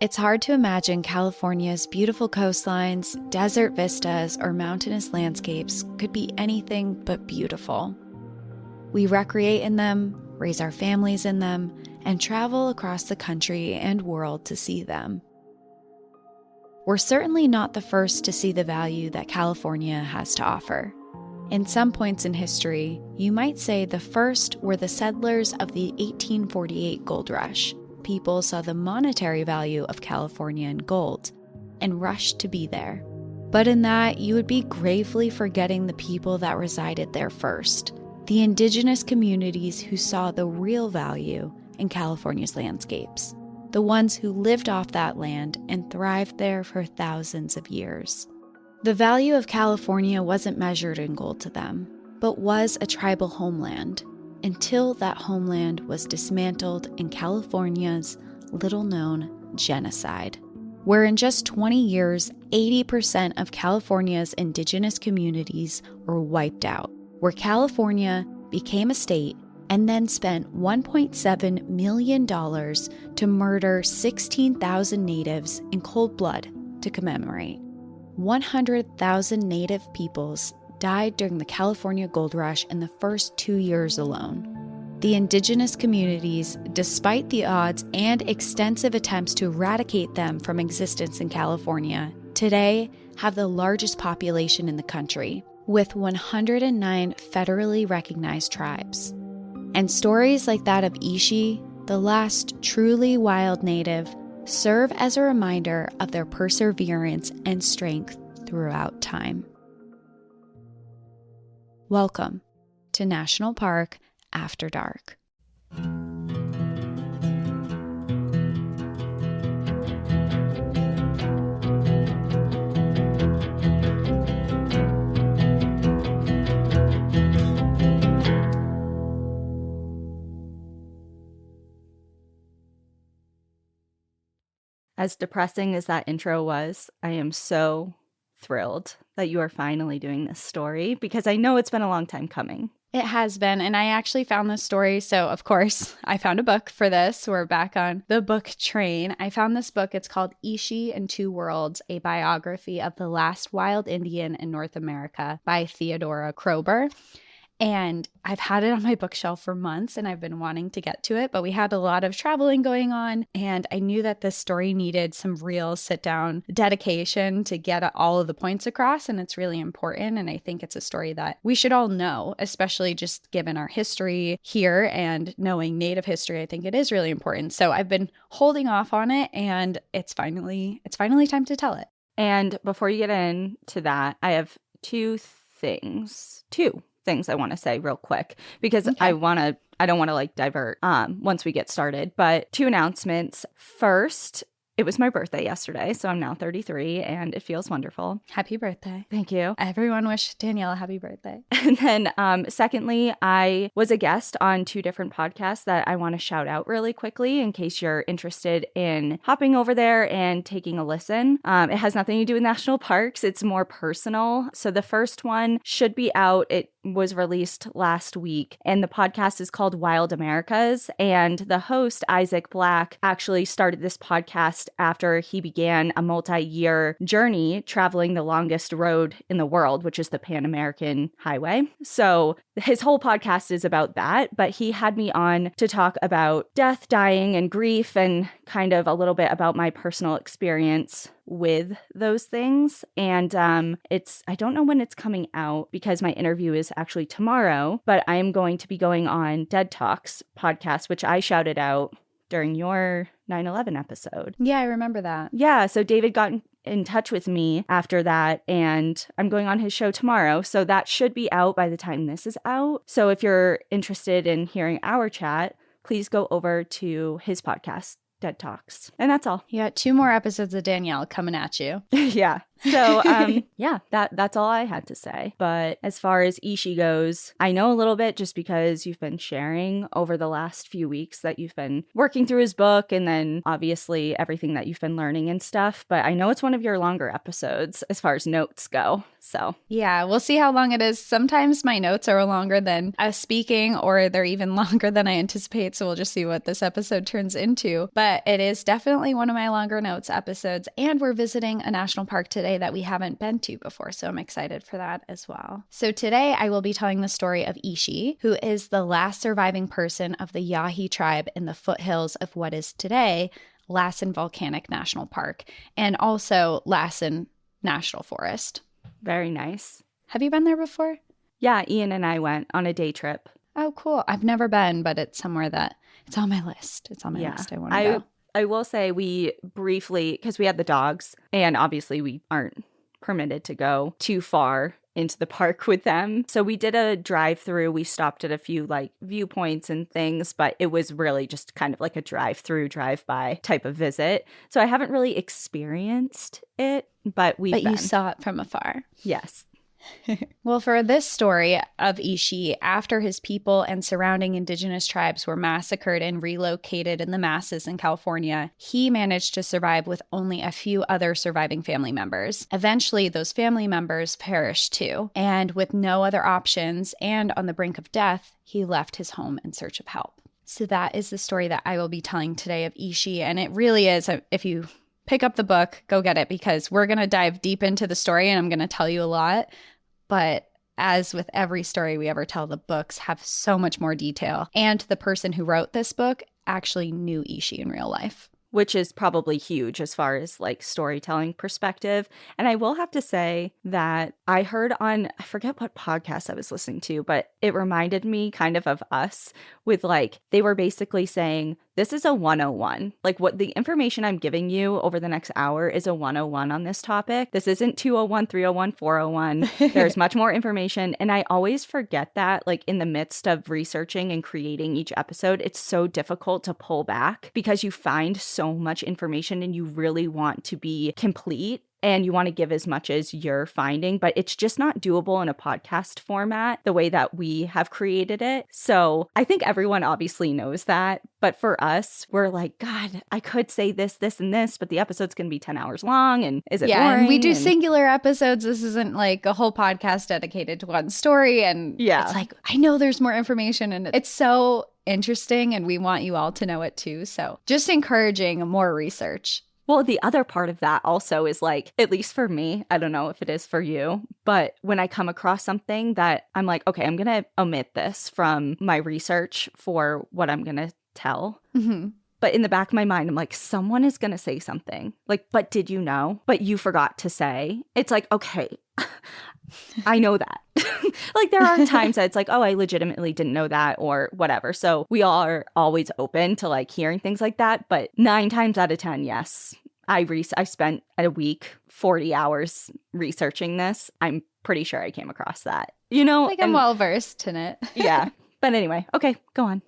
It's hard to imagine California's beautiful coastlines, desert vistas, or mountainous landscapes could be anything but beautiful. We recreate in them, raise our families in them, and travel across the country and world to see them. We're certainly not the first to see the value that California has to offer. In some points in history, you might say the first were the settlers of the 1848 gold rush. People saw the monetary value of California in gold and rushed to be there. But in that, you would be gravely forgetting the people that resided there first, the indigenous communities who saw the real value in California's landscapes, the ones who lived off that land and thrived there for thousands of years. The value of California wasn't measured in gold to them, but was a tribal homeland, until that homeland was dismantled in California's little-known genocide, where in just 20 years, 80% of California's indigenous communities were wiped out, where California became a state and then spent $1.7 million to murder 16,000 natives in cold blood to commemorate. 100,000 native peoples died during the California gold rush in the first 2 years alone. The indigenous communities, despite the odds and extensive attempts to eradicate them from existence in California, today have the largest population in the country, with 109 federally recognized tribes. And stories like that of Ishi, the last truly wild native, serve as a reminder of their perseverance and strength throughout time. Welcome to National Park After Dark. As depressing as that intro was, I am so thrilled that you are finally doing this story because I know it's been a long time coming. It has been, and I actually found this story. So, of course, I found a book for this. We're back on the book train. I found this book. It's called Ishi and Two Worlds, a biography of the last wild Indian in North America by Theodora Kroeber. And I've had it on my bookshelf for months and I've been wanting to get to it, but we had a lot of traveling going on and I knew that this story needed some real sit-down dedication to get all of the points across, and it's really important, and I think it's a story that we should all know, especially just given our history here and knowing Native history. I think it is really important. So I've been holding off on it and it's finally time to tell it. And before you get into that, I have two things I want to say real quick because Okay. I don't want to like divert once we get started, but two announcements. First, it was my birthday yesterday, so I'm now 33 and it feels wonderful. Happy birthday. Thank you. Everyone wish Danielle a happy birthday. And then secondly, I was a guest on two different podcasts that I want to shout out really quickly in case you're interested in hopping over there and taking a listen. It has nothing to do with national parks. It's more personal. So the first one should be out. It was released last week, and the podcast is called Wild Americas, and the host, Isaac Black, actually started this podcast after he began a multi-year journey traveling the longest road in the world, which is the Pan American Highway. So his whole podcast is about that, but he had me on to talk about death, dying, and grief, and kind of a little bit about my personal experience with those things. And I don't know when it's coming out because my interview is actually tomorrow, but I am going to be going on Dead Talks podcast, which I shouted out during your 9/11 episode. Yeah, I remember that. Yeah, so David got in touch with me after that, and I'm going on his show tomorrow, so that should be out by the time this is out. So if you're interested in hearing our chat, please go over to his podcast, Dead Talks. And that's all. You got 2 more episodes of Danielle coming at you. Yeah. So, yeah, that's all I had to say. But as far as Ishi goes, I know a little bit just because you've been sharing over the last few weeks that you've been working through his book and then obviously everything that you've been learning and stuff. But I know it's one of your longer episodes as far as notes go. So, yeah, we'll see how long it is. Sometimes my notes are longer than us speaking, or they're even longer than I anticipate. So we'll just see what this episode turns into. But it is definitely one of my longer notes episodes. And we're visiting a national park today that we haven't been to before. So I'm excited for that as well. So today I will be telling the story of Ishi, who is the last surviving person of the Yahi tribe in the foothills of what is today Lassen Volcanic National Park, and also Lassen National Forest. very nice. Have you been there before? Yeah, Ian and I went on a day trip. Oh, cool. I've never been, but it's somewhere that it's on my list. It's on my list. I want to go. I will say we briefly, because we had the dogs, and obviously we aren't permitted to go too far into the park with them. So we did a drive-through. We stopped at a few like viewpoints and things, but it was really just kind of like a drive-through, drive-by type of visit. So I haven't really experienced it, but we've been. You saw it from afar. Yes. Well, for this story of Ishi, after his people and surrounding indigenous tribes were massacred and relocated in the masses in California, he managed to survive with only a few other surviving family members. Eventually, those family members perished too, and with no other options and on the brink of death, he left his home in search of help. So that is the story that I will be telling today of Ishi, and it really is, if you pick up the book, go get it, because we're going to dive deep into the story and I'm going to tell you a lot. But as with every story we ever tell, the books have so much more detail. And the person who wrote this book actually knew Ishi in real life. Which is probably huge as far as like storytelling perspective. And I will have to say that I heard on, I forget what podcast I was listening to, but it reminded me kind of us with like, they were basically saying, this is a 101. Like what the information I'm giving you over the next hour is a 101 on this topic. This isn't 201, 301, 401. There's much more information. And I always forget that like in the midst of researching and creating each episode, it's so difficult to pull back because you find so much information and you really want to be complete. And you want to give as much as you're finding, but it's just not doable in a podcast format the way that we have created it. So I think everyone obviously knows that. But for us, we're like, God, I could say this, this, and this, but the episode's going to be 10 hours long. And is it boring? And we do singular episodes. This isn't like a whole podcast dedicated to one story. And it's like, I know there's more information and it's so interesting and we want you all to know it too. So just encouraging more research. Well, the other part of that also is like, at least for me, I don't know if it is for you, but when I come across something that I'm like, okay, I'm going to omit this from my research for what I'm going to tell. Mm-hmm. But in the back of my mind, I'm like, someone is going to say something. Like, but did you know? But you forgot to say. It's like, okay, I know that. Like there are times that it's like, oh, I legitimately didn't know that or whatever. So we all are always open to like hearing things like that. But 9 times out of 10, yes, I spent a week, 40 hours researching this. I'm pretty sure I came across that, you know, like I'm well versed in it. Yeah. But anyway, okay, go on.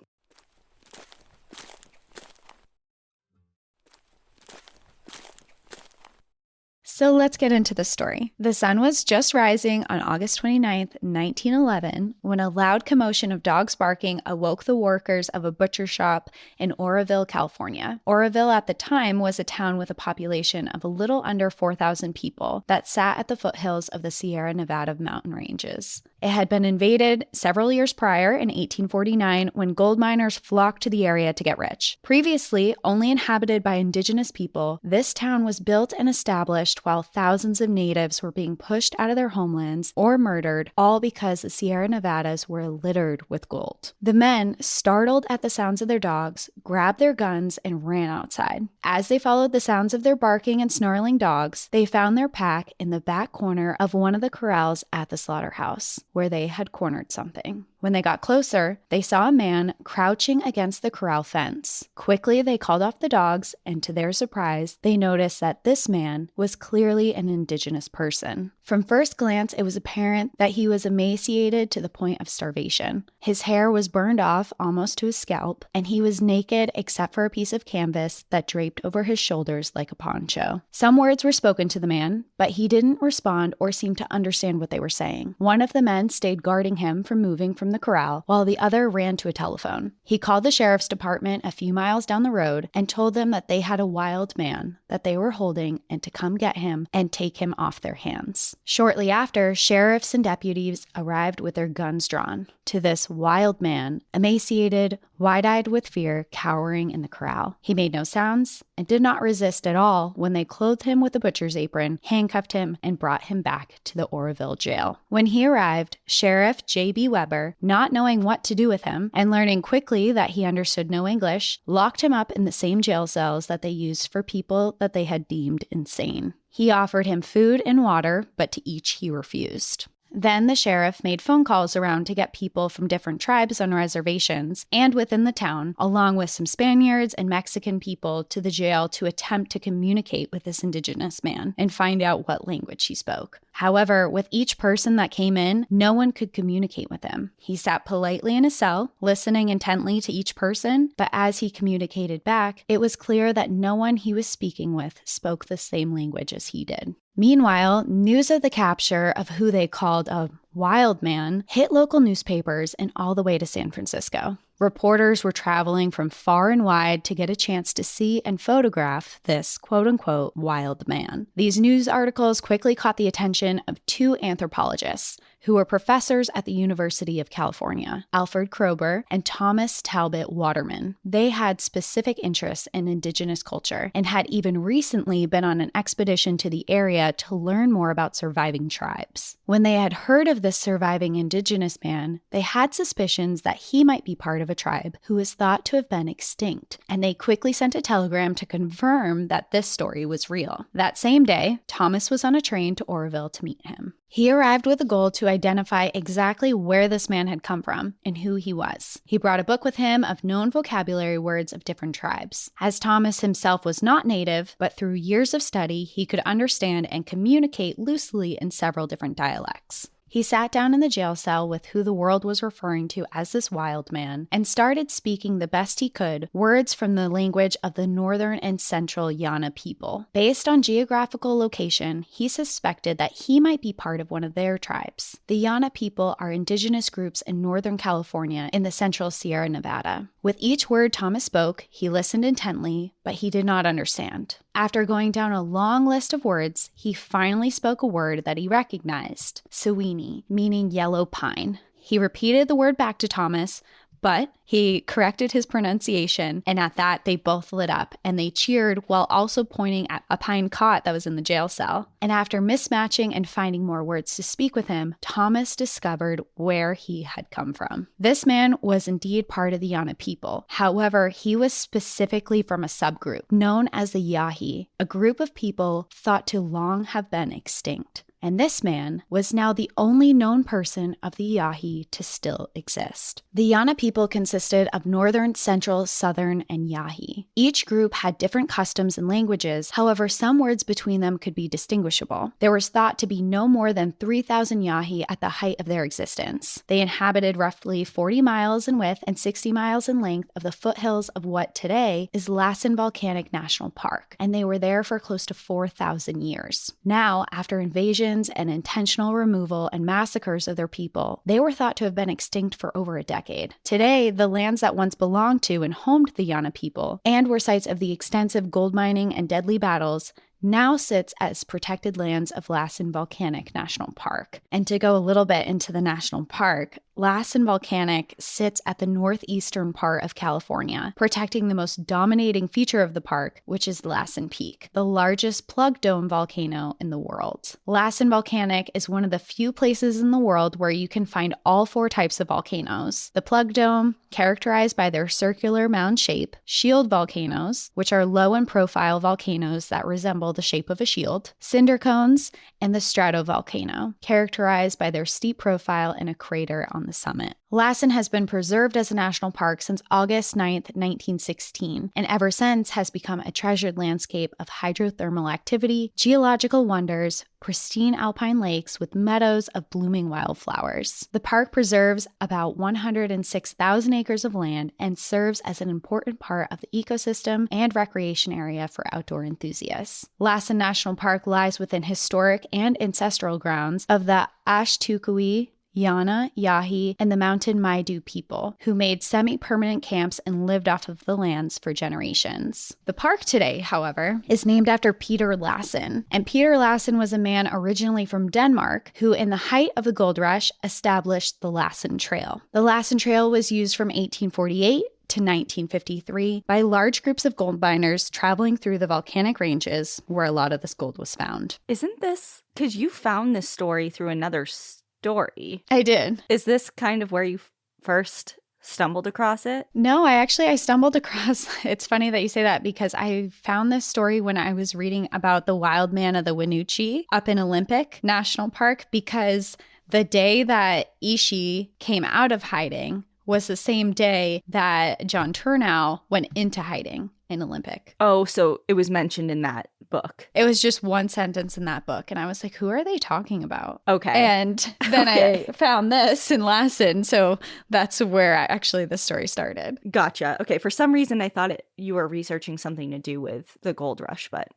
So let's get into the story. The sun was just rising on August 29th, 1911, when a loud commotion of dogs barking awoke the workers of a butcher shop in Oroville, California. Oroville at the time was a town with a population of a little under 4,000 people that sat at the foothills of the Sierra Nevada mountain ranges. It had been invaded several years prior in 1849 when gold miners flocked to the area to get rich. Previously only inhabited by indigenous people, this town was built and established while thousands of natives were being pushed out of their homelands or murdered, all because the Sierra Nevadas were littered with gold. The men, startled at the sounds of their dogs, grabbed their guns and ran outside. As they followed the sounds of their barking and snarling dogs, they found their pack in the back corner of one of the corrals at the slaughterhouse. where they had cornered something. When they got closer, they saw a man crouching against the corral fence. Quickly, they called off the dogs, and to their surprise, they noticed that this man was clearly an indigenous person. From first glance, it was apparent that he was emaciated to the point of starvation. His hair was burned off almost to his scalp, and he was naked except for a piece of canvas that draped over his shoulders like a poncho. Some words were spoken to the man, but he didn't respond or seem to understand what they were saying. One of the men stayed guarding him from moving from the corral, while the other ran to a telephone. He called the sheriff's department a few miles down the road and told them that they had a wild man that they were holding and to come get him and take him off their hands. Shortly after, sheriffs and deputies arrived with their guns drawn to this wild man, emaciated, wide-eyed with fear, cowering in the corral. He made no sounds and did not resist at all when they clothed him with a butcher's apron, handcuffed him, and brought him back to the Oroville jail. When he arrived, Sheriff J.B. Weber, not knowing what to do with him and learning quickly that he understood no English, locked him up in the same jail cells that they used for people that they had deemed insane. He offered him food and water, but to each he refused. Then the sheriff made phone calls around to get people from different tribes on reservations and within the town, along with some Spaniards and Mexican people, to the jail to attempt to communicate with this indigenous man and find out what language he spoke. However, with each person that came in, no one could communicate with him. He sat politely in his cell, listening intently to each person, but as he communicated back, it was clear that no one he was speaking with spoke the same language as he did. Meanwhile, news of the capture of who they called a wild man hit local newspapers and all the way to San Francisco. Reporters were traveling from far and wide to get a chance to see and photograph this quote-unquote wild man. These news articles quickly caught the attention of two anthropologists who were professors at the University of California, Alfred Kroeber and Thomas Talbot Waterman. They had specific interests in indigenous culture and had even recently been on an expedition to the area to learn more about surviving tribes. When they had heard of this surviving indigenous man, they had suspicions that he might be part of a tribe who was thought to have been extinct, and they quickly sent a telegram to confirm that this story was real. That same day, Thomas was on a train to Oroville to meet him. He arrived with a goal to identify exactly where this man had come from and who he was. He brought a book with him of known vocabulary words of different tribes. As Thomas himself was not native, but through years of study, he could understand and communicate loosely in several different dialects. He sat down in the jail cell with who the world was referring to as this wild man and started speaking the best he could words from the language of the northern and central Yana people. Based on geographical location, he suspected that he might be part of one of their tribes. The Yana people are indigenous groups in Northern California in the central Sierra Nevada. With each word Thomas spoke, he listened intently, but he did not understand. After going down a long list of words, he finally spoke a word that he recognized, Sewini, meaning yellow pine. He repeated the word back to Thomas, but he corrected his pronunciation, and at that, they both lit up, and they cheered while also pointing at a pine cot that was in the jail cell. And after mismatching and finding more words to speak with him, Thomas discovered where he had come from. This man was indeed part of the Yana people. However, he was specifically from a subgroup known as the Yahi, a group of people thought to long have been extinct. And this man was now the only known person of the Yahi to still exist. The Yana people consisted of Northern, Central, Southern, and Yahi. Each group had different customs and languages, however, some words between them could be distinguishable. There was thought to be no more than 3,000 Yahi at the height of their existence. They inhabited roughly 40 miles in width and 60 miles in length of the foothills of what today is Lassen Volcanic National Park, and they were there for close to 4,000 years. Now, after invasion and intentional removal and massacres of their people, they were thought to have been extinct for over a decade. Today, the lands that once belonged to and homed the Yana people, and were sites of the extensive gold mining and deadly battles, now sits as protected lands of Lassen Volcanic National Park. And to go a little bit into the national park, Lassen Volcanic sits at the northeastern part of California, protecting the most dominating feature of the park, which is Lassen Peak, the largest plug dome volcano in the world. Lassen Volcanic is one of the few places in the world where you can find all four types of volcanoes. The plug dome, characterized by their circular mound shape, shield volcanoes, which are low in profile volcanoes that resemble the shape of a shield, cinder cones, and the stratovolcano, characterized by their steep profile and a crater on the summit. Lassen has been preserved as a national park since August 9th, 1916, and ever since has become a treasured landscape of hydrothermal activity, geological wonders, pristine alpine lakes with meadows of blooming wildflowers. The park preserves about 106,000 acres of land and serves as an important part of the ecosystem and recreation area for outdoor enthusiasts. Lassen National Park lies within historic and ancestral grounds of the Ashtukwi, Yana, Yahi, and the Mountain Maidu people, who made semi-permanent camps and lived off of the lands for generations. The park today, however, is named after Peter Lassen, and Peter Lassen was a man originally from Denmark who, in the height of the gold rush, established the Lassen Trail. The Lassen Trail was used from 1848 to 1953 by large groups of gold miners traveling through the volcanic ranges where a lot of this gold was found. Isn't this, because you found this story through another story? I did. Is this kind of where you first stumbled across it? No, I stumbled across, it's funny that you say that because I found this story when I was reading about the wild man of the Winoochi up in Olympic National Park, because the day that Ishi came out of hiding was the same day that John Turnow went into hiding in Olympic. Oh, so it was mentioned in that book. It was just one sentence in that book. And I was like, who are they talking about? Okay. And then I found this in Lassen. So that's where actually the story started. Gotcha. Okay. For some reason, I thought you were researching something to do with the gold rush, but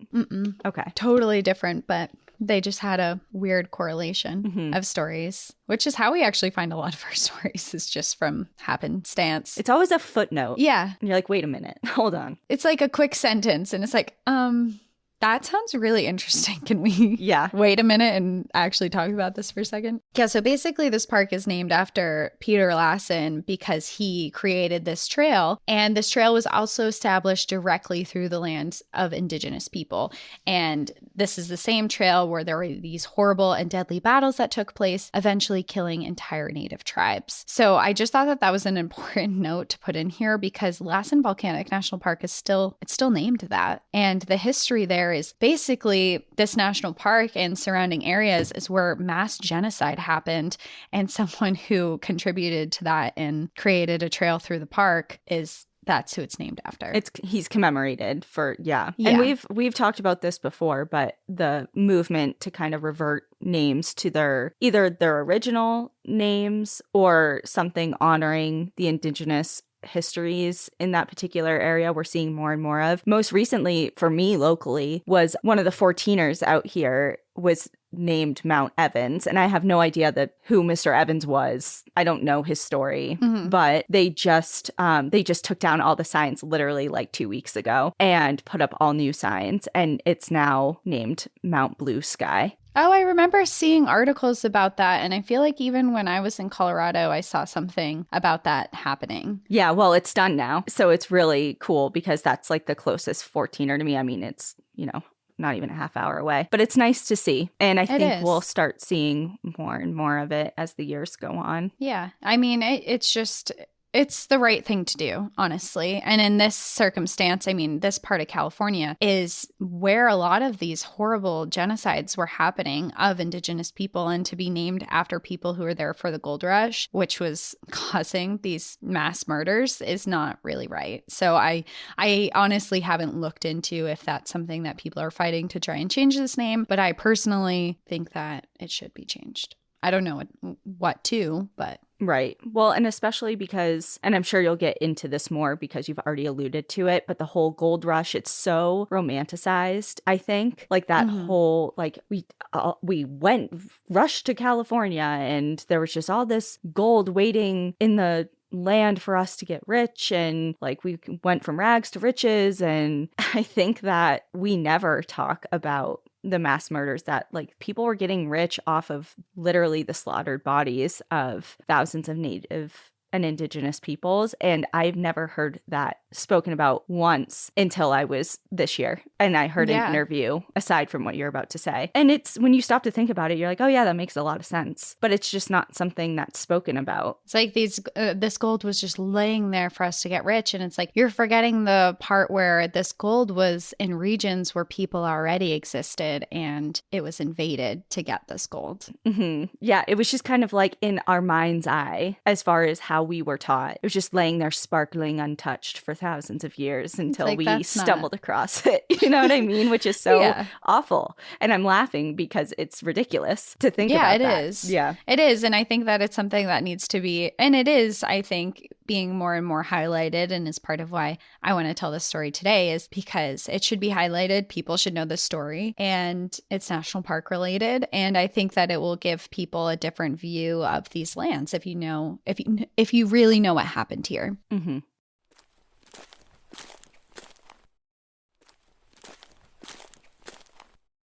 okay. Totally different, but they just had a weird correlation of stories, which is how we actually find a lot of our stories, is just from happenstance. It's always a footnote. Yeah. And you're like, wait a minute, hold on. It's like a quick sentence and it's like, that sounds really interesting. Can we wait a minute and actually talk about this for a second? Yeah, so basically this park is named after Peter Lassen because he created this trail. And this trail was also established directly through the lands of indigenous people. And this is the same trail where there were these horrible and deadly battles that took place, eventually killing entire native tribes. So I just thought that that was an important note to put in here because Lassen Volcanic National Park is still named that. And the history there is basically this national park and surrounding areas is where mass genocide happened, and someone who contributed to that and created a trail through the park that's who it's named after. He's commemorated for And we've talked about this before, but the movement to kind of revert names to either their original names or something honoring the indigenous histories in that particular area we're seeing more and more of. Most recently for me locally was one of the 14ers out here was named Mount Evans, and I have no idea who Mr. Evans was. I don't know his story, but they just took down all the signs literally like 2 weeks ago and put up all new signs, and it's now named Mount Blue Sky. Oh, I remember seeing articles about that. And I feel like even when I was in Colorado, I saw something about that happening. Yeah, well, it's done now. So it's really cool because that's like the closest 14er to me. I mean, it's, not even a half hour away, but it's nice to see. And I think we'll start seeing more and more of it as the years go on. Yeah. I mean, it's the right thing to do, honestly. And in this circumstance, I mean, this part of California is where a lot of these horrible genocides were happening of indigenous people, and to be named after people who were there for the gold rush, which was causing these mass murders, is not really right. So I honestly haven't looked into if that's something that people are fighting to try and change this name, but I personally think that it should be changed. I don't know what to, but... Right. Well, and especially because, and I'm sure you'll get into this more because you've already alluded to it, but the whole gold rush, it's so romanticized, I think. Like that whole, like we rushed to California and there was just all this gold waiting in the land for us to get rich, and like we went from rags to riches. And I think that we never talk about the mass murders that like people were getting rich off of literally the slaughtered bodies of thousands of native and indigenous peoples. And I've never heard that spoken about once until I was this year. And I heard an interview aside from what you're about to say. And it's when you stop to think about it, you're like, oh yeah, that makes a lot of sense. But it's just not something that's spoken about. It's like this gold was just laying there for us to get rich. And it's like, you're forgetting the part where this gold was in regions where people already existed and it was invaded to get this gold. Mm-hmm. Yeah, it was just kind of like in our mind's eye as far as how we were taught. It was just laying there sparkling untouched for thousands of years until like, we stumbled across it. You know what I mean? Which is so awful. And I'm laughing because it's ridiculous to think about that. Yeah, it is. Yeah, it is. And I think that it's something that needs to be, and it is, I think, being more and more highlighted, and is part of why I want to tell this story today, is because it should be highlighted. People should know the story, and it's national park related. And I think that it will give people a different view of these lands if you really know what happened here. Mm-hmm.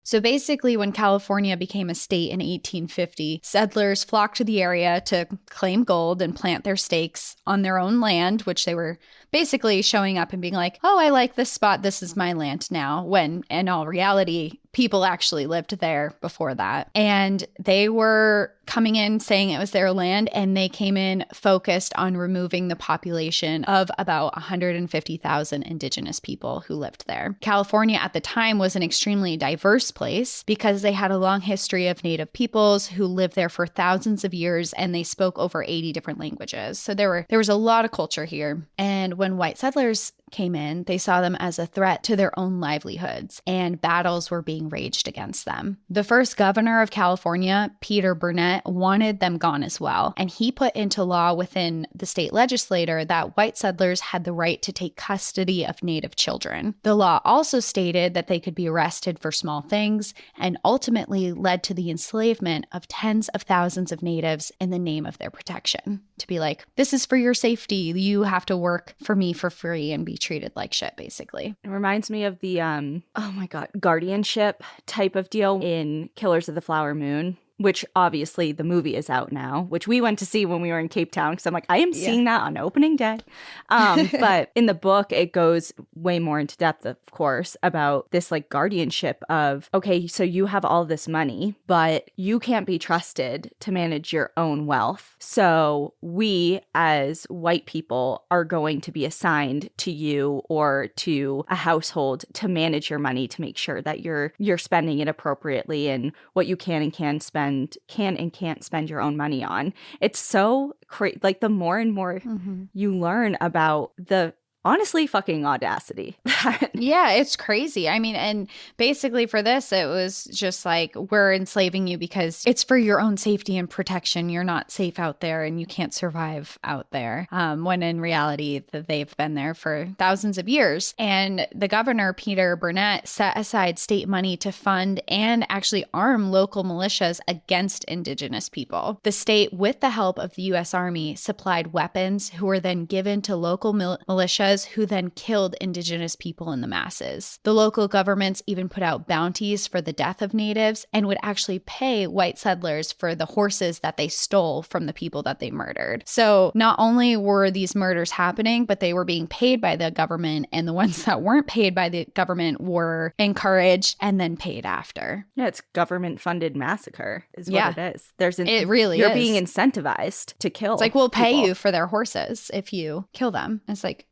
So basically, when California became a state in 1850, settlers flocked to the area to claim gold and plant their stakes on their own land, which they were basically showing up and being like, oh, I like this spot. This is my land now. When in all reality, people actually lived there before that. And they were coming in saying it was their land, and they came in focused on removing the population of about 150,000 indigenous people who lived there. California at the time was an extremely diverse place because they had a long history of native peoples who lived there for thousands of years, and they spoke over 80 different languages. So there was a lot of culture here. And when white settlers came in, they saw them as a threat to their own livelihoods, and battles were being raged against them. The first governor of California, Peter Burnett, wanted them gone as well, and he put into law within the state legislature that white settlers had the right to take custody of native children. The law also stated that they could be arrested for small things, and ultimately led to the enslavement of tens of thousands of natives in the name of their protection. To be like, this is for your safety, you have to work for me for free and be treated like shit, basically. It reminds me of the guardianship type of deal in Killers of the Flower Moon, which obviously the movie is out now, which we went to see when we were in Cape Town, because I'm like, I am seeing that on opening day. But in the book, it goes way more into depth, of course, about this like guardianship of, okay, so you have all this money, but you can't be trusted to manage your own wealth. So we as white people are going to be assigned to you or to a household to manage your money, to make sure that you're spending it appropriately and what you can and can't spend your own money on. It's so crazy. Like the more and more you learn about the honestly fucking audacity. Yeah, it's crazy. I mean, and basically for this, it was just like, we're enslaving you because it's for your own safety and protection. You're not safe out there and you can't survive out there. When in reality, they've been there for thousands of years. And the governor, Peter Burnett, set aside state money to fund and actually arm local militias against indigenous people. The state, with the help of the U.S. Army, supplied weapons who were then given to local militias who then killed indigenous people in the masses. The local governments even put out bounties for the death of natives and would actually pay white settlers for the horses that they stole from the people that they murdered. So not only were these murders happening, but they were being paid by the government, and the ones that weren't paid by the government were encouraged and then paid after. Yeah, it's government-funded massacre is what it is. It really you're is. Being incentivized to kill. It's like, we'll pay people. you for their horses if you kill them. It's like,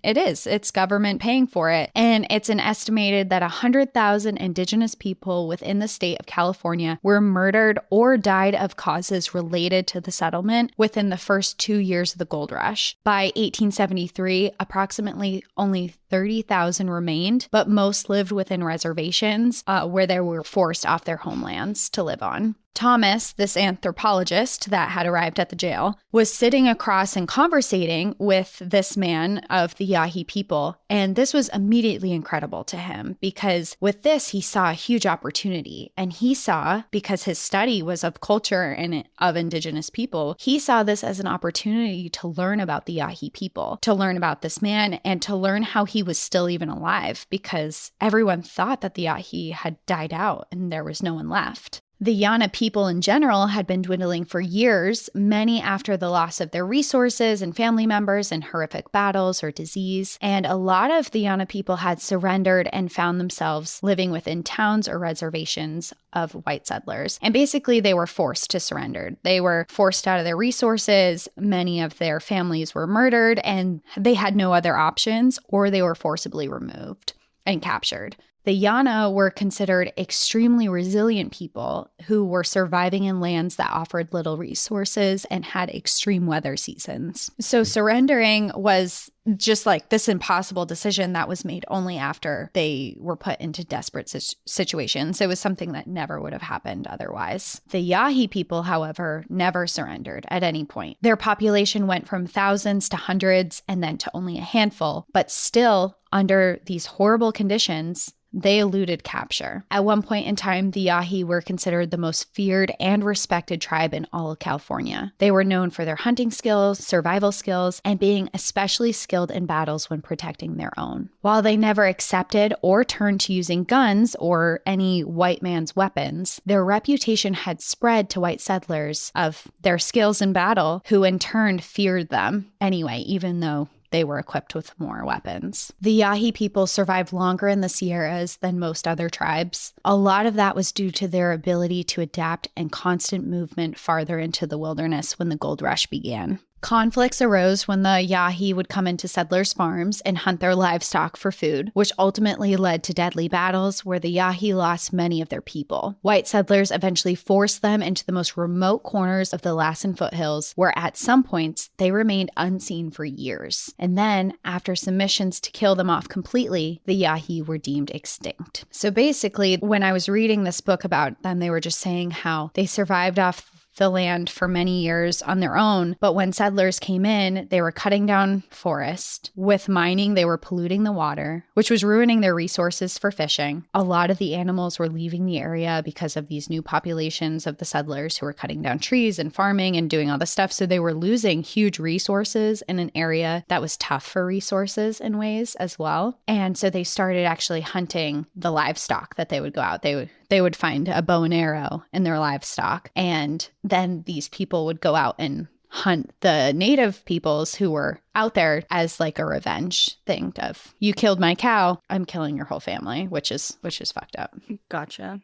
it is. It's government paying for it. And it's an estimated that 100,000 indigenous people within the state of California were murdered or died of causes related to the settlement within the first 2 years of the gold rush. By 1873, approximately only 30,000 remained, but most lived within reservations where they were forced off their homelands to live on. Thomas, this anthropologist that had arrived at the jail, was sitting across and conversating with this man of the Yahi people. And this was immediately incredible to him because with this, he saw a huge opportunity. And he saw, because his study was of culture and of indigenous people, he saw this as an opportunity to learn about the Yahi people, to learn about this man, and to learn how he was still even alive, because everyone thought that the Yahi had died out and there was no one left. The Yana people in general had been dwindling for years, many after the loss of their resources and family members in horrific battles or disease. And a lot of the Yana people had surrendered and found themselves living within towns or reservations of white settlers. And basically, they were forced to surrender. They were forced out of their resources. Many of their families were murdered, and they had no other options, or they were forcibly removed and captured. The Yana were considered extremely resilient people who were surviving in lands that offered little resources and had extreme weather seasons. So surrendering was just like this impossible decision that was made only after they were put into desperate situations. It was something that never would have happened otherwise. The Yahi people, however, never surrendered at any point. Their population went from thousands to hundreds and then to only a handful, but still, under these horrible conditions, they eluded capture. At one point in time, the Yahi were considered the most feared and respected tribe in all of California. They were known for their hunting skills, survival skills, and being especially skilled in battles when protecting their own. While they never accepted or turned to using guns or any white man's weapons, their reputation had spread to white settlers of their skills in battle, who in turn feared them anyway, even though they were equipped with more weapons. The Yahi people survived longer in the Sierras than most other tribes. A lot of that was due to their ability to adapt and constant movement farther into the wilderness when the gold rush began. Conflicts arose when the Yahi would come into settlers' farms and hunt their livestock for food, which ultimately led to deadly battles where the Yahi lost many of their people. White settlers eventually forced them into the most remote corners of the Lassen foothills, where at some points they remained unseen for years. And then, after some missions to kill them off completely, the Yahi were deemed extinct. So basically, when I was reading this book about them, they were just saying how they survived off the land for many years on their own. But when settlers came in, they were cutting down forest. With mining, they were polluting the water, which was ruining their resources for fishing. A lot of the animals were leaving the area because of these new populations of the settlers who were cutting down trees and farming and doing all this stuff. So they were losing huge resources in an area that was tough for resources in ways as well. And so they started actually hunting the livestock that they would go out. They would find a bow and arrow in their livestock. And then these people would go out and hunt the native peoples who were out there as like a revenge thing of, you killed my cow, I'm killing your whole family, which is fucked up. Gotcha.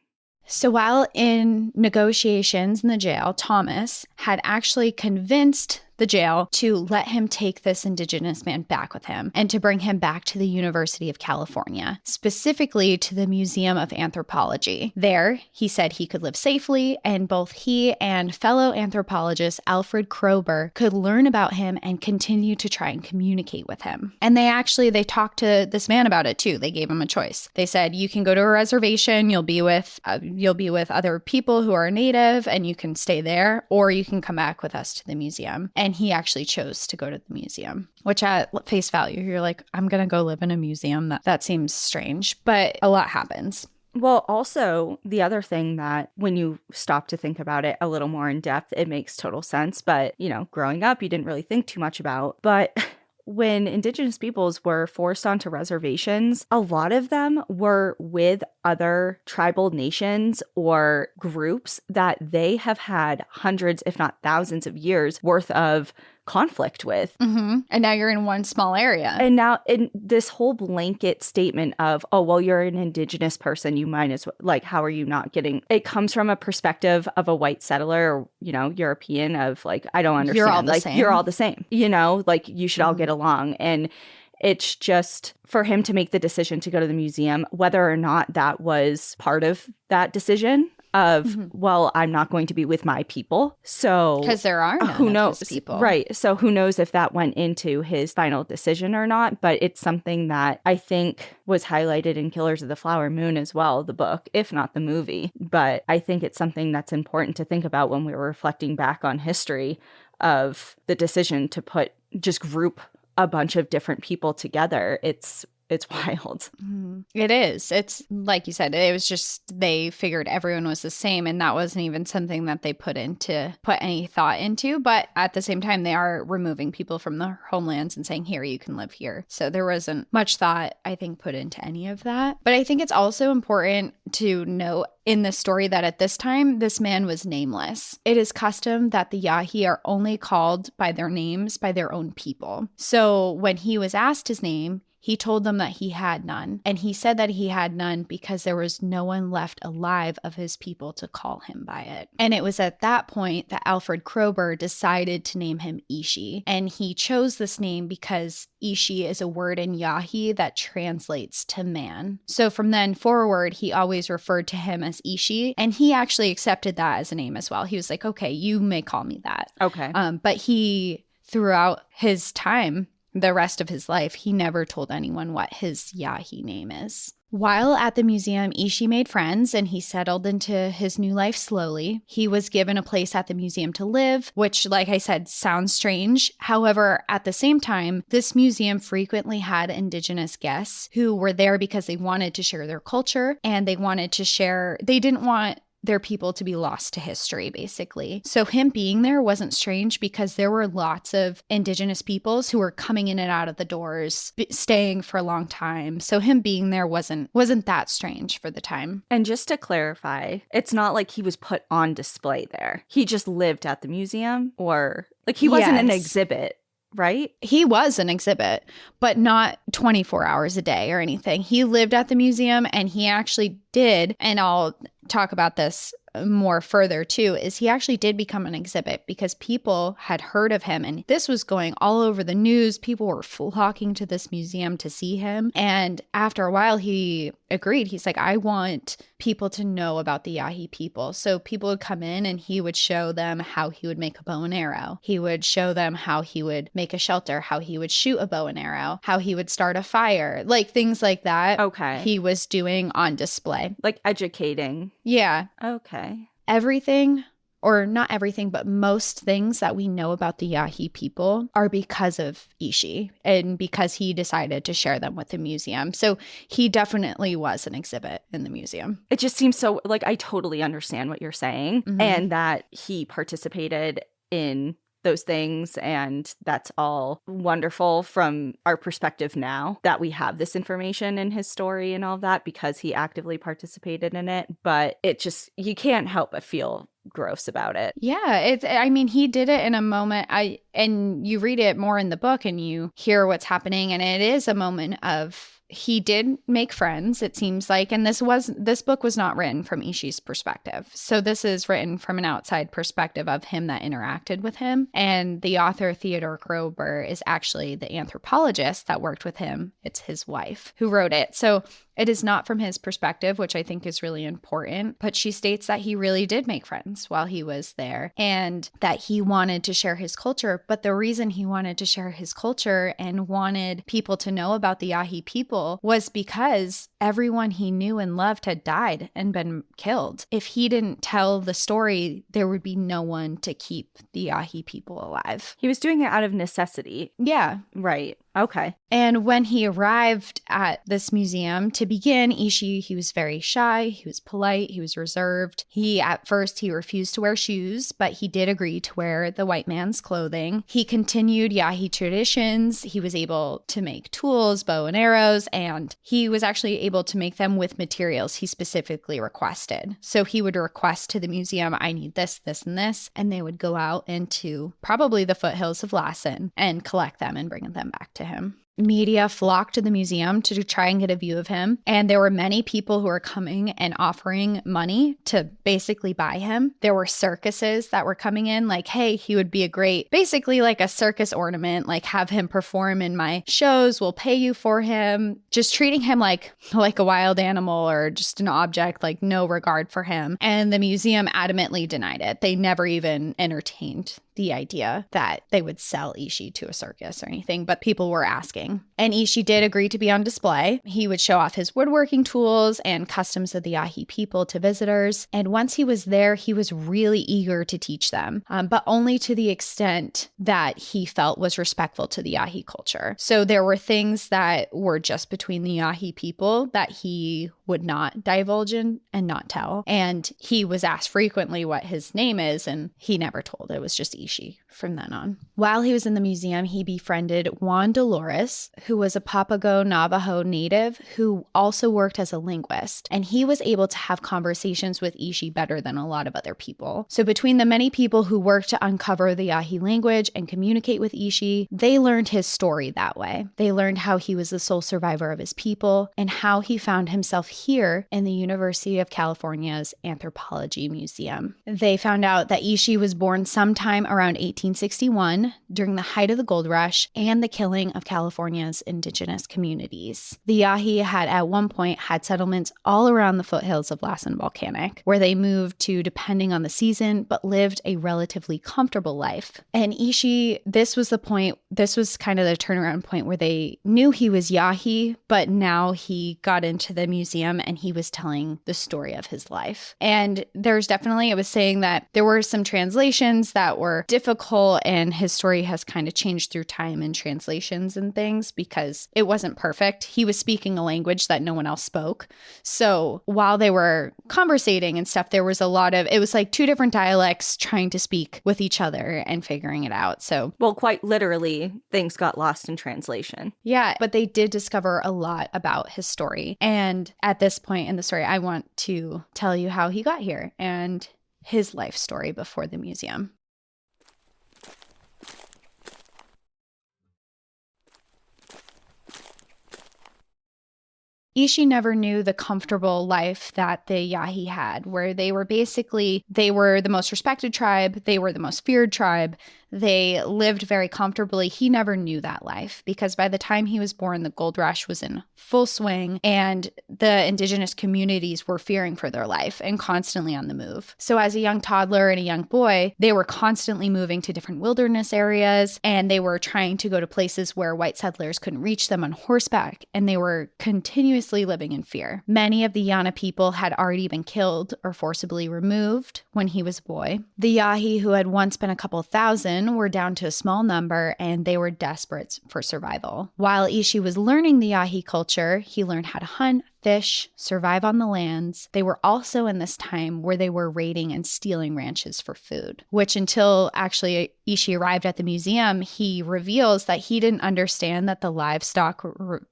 So while in negotiations in the jail, Thomas had actually convinced the jail to let him take this indigenous man back with him and to bring him back to the University of California, specifically to the Museum of Anthropology. There, he said he could live safely, and both he and fellow anthropologist Alfred Kroeber could learn about him and continue to try and communicate with him. And they talked to this man about it too. They gave him a choice. They said, you can go to a reservation, you'll be with other people who are native and you can stay there, or you can come back with us to the museum. And he actually chose to go to the museum, which at face value, you're like, I'm going to go live in a museum. That seems strange, but a lot happens. Well, also, the other thing that when you stop to think about it a little more in depth, it makes total sense. But, growing up, you didn't really think too much about. But when indigenous peoples were forced onto reservations, a lot of them were with other tribal nations or groups that they have had hundreds, if not thousands of years worth of conflict with. Mm-hmm. And now you're in one small area. And now in this whole blanket statement of, oh, well, you're an indigenous person, you might as well, like, how are you not getting, it comes from a perspective of a white settler or, European of like, I don't understand. You're all the like, same. You're all the same, like you should all get along. And it's just for him to make the decision to go to the museum, whether or not that was part of that decision of, well, I'm not going to be with my people. So because there are none who knows of his people. Right. So who knows if that went into his final decision or not. But it's something that I think was highlighted in Killers of the Flower Moon as well, the book, if not the movie. But I think it's something that's important to think about when we were reflecting back on history of the decision to just group a bunch of different people together. It's It's wild. It is. It's like you said, it was just they figured everyone was the same, and that wasn't even something that they put any thought into. But at the same time, they are removing people from their homelands and saying, here, you can live here. So there wasn't much thought, I think, put into any of that. But I think it's also important to note in the story that at this time, this man was nameless. It is custom that the Yahi are only called by their names by their own people. So when he was asked his name, he told them that he had none. And he said that he had none because there was no one left alive of his people to call him by it. And it was at that point that Alfred Kroeber decided to name him Ishi. And he chose this name because Ishi is a word in Yahi that translates to man. So from then forward, he always referred to him as Ishi. And he actually accepted that as a name as well. He was like, okay, you may call me that. Okay. But he, throughout his time, the rest of his life, he never told anyone what his Yahi name is. While at the museum, Ishi made friends and he settled into his new life slowly. He was given a place at the museum to live, which, like I said, sounds strange. However, at the same time, this museum frequently had indigenous guests who were there because they wanted to share their culture and they didn't want their people to be lost to history, basically. So him being there wasn't strange because there were lots of indigenous peoples who were coming in and out of the doors, staying for a long time. So him being there wasn't that strange for the time. And just to clarify, it's not like he was put on display there. He just lived at the museum, or like he wasn't an exhibit. Right? He was an exhibit, but not 24 hours a day or anything. He lived at the museum and he actually did, and I'll talk about this more further too, is he actually did become an exhibit because people had heard of him and this was going all over the news. People were flocking to this museum to see him. And after a while, he agreed. He's like, I want people to know about the Yahi people. So people would come in and he would show them how he would make a bow and arrow. He would show them how he would make a shelter, how he would shoot a bow and arrow, how he would start a fire, like things like that. Okay. He was doing on display. Like educating. Yeah. Okay. Everything, or not everything, but most things that we know about the Yahi people are because of Ishi and because he decided to share them with the museum. So he definitely was an exhibit in the museum. It just seems so, like, I totally understand what you're saying, and that he participated in those things, and that's all wonderful from our perspective now that we have this information in his story and all of that because he actively participated in it. But it just, you can't help but feel gross about it. Yeah, he did it in a moment. And you read it more in the book and you hear what's happening, and it is a moment of, he did make friends, it seems like, and this book was not written from Ishi's perspective. So this is written from an outside perspective of him that interacted with him. And the author Theodore Kroeber is actually the anthropologist that worked with him. It's his wife who wrote it. So it is not from his perspective, which I think is really important. But she states that he really did make friends while he was there and that he wanted to share his culture. But the reason he wanted to share his culture and wanted people to know about the Yahi people was because everyone he knew and loved had died and been killed. If he didn't tell the story, there would be no one to keep the Yahi people alive. He was doing it out of necessity. Yeah. Right. Okay. And when he arrived at this museum, to begin, Ishi, he was very shy, he was polite, he was reserved. At first, he refused to wear shoes, but he did agree to wear the white man's clothing. He continued Yahi traditions. He was able to make tools, bow and arrows, and he was actually able to make them with materials he specifically requested. So he would request to the museum, I need this, this, and this, and they would go out into probably the foothills of Lassen and collect them and bring them back to him. Media flocked to the museum to try and get a view of him. And there were many people who were coming and offering money to basically buy him. There were circuses that were coming in like, hey, he would be basically like a circus ornament, like have him perform in my shows, we'll pay you for him. Just treating him like a wild animal or just an object, like no regard for him. And the museum adamantly denied it. They never even entertained the idea that they would sell Ishi to a circus or anything, but people were asking. building. And Ishi did agree to be on display. He would show off his woodworking tools and customs of the Yahi people to visitors. And once he was there, he was really eager to teach them, but only to the extent that he felt was respectful to the Yahi culture. So there were things that were just between the Yahi people that he would not divulge in and not tell. And he was asked frequently what his name is, and he never told. It was just Ishi from then on. While he was in the museum, he befriended Juan Dolores, who was a Papago Navajo native who also worked as a linguist. And he was able to have conversations with Ishi better than a lot of other people. So between the many people who worked to uncover the Yahi language and communicate with Ishi, they learned his story that way. They learned how he was the sole survivor of his people and how he found himself here in the University of California's Anthropology Museum. They found out that Ishi was born sometime around 1861 during the height of the gold rush and the killing of California's indigenous communities. The Yahi had at one point had settlements all around the foothills of Lassen Volcanic, where they moved to depending on the season, but lived a relatively comfortable life. And Ishi, this was kind of the turnaround point where they knew he was Yahi, but now he got into the museum and he was telling the story of his life. And it was saying that there were some translations that were difficult, and his story has kind of changed through time in translations and things because it wasn't perfect. He was speaking a language that no one else spoke. So while they were conversating and stuff, it was like two different dialects trying to speak with each other and figuring it out. So, well, quite literally, things got lost in translation. Yeah, but they did discover a lot about his story. And at this point in the story, I want to tell you how he got here and his life story before the museum. Ishi never knew the comfortable life that the Yahi had, where they were the most respected tribe, they were the most feared tribe, they lived very comfortably. He never knew that life because by the time he was born, the gold rush was in full swing and the indigenous communities were fearing for their life and constantly on the move. So as a young toddler and a young boy, they were constantly moving to different wilderness areas and they were trying to go to places where white settlers couldn't reach them on horseback, and they were continuously living in fear. Many of the Yana people had already been killed or forcibly removed when he was a boy. The Yahi, who had once been a couple thousand, were down to a small number and they were desperate for survival. While Ishi was learning the Yahi culture, he learned how to hunt, fish, survive on the lands. They were also in this time where they were raiding and stealing ranches for food, which until actually Ishi arrived at the museum, he reveals that he didn't understand that the livestock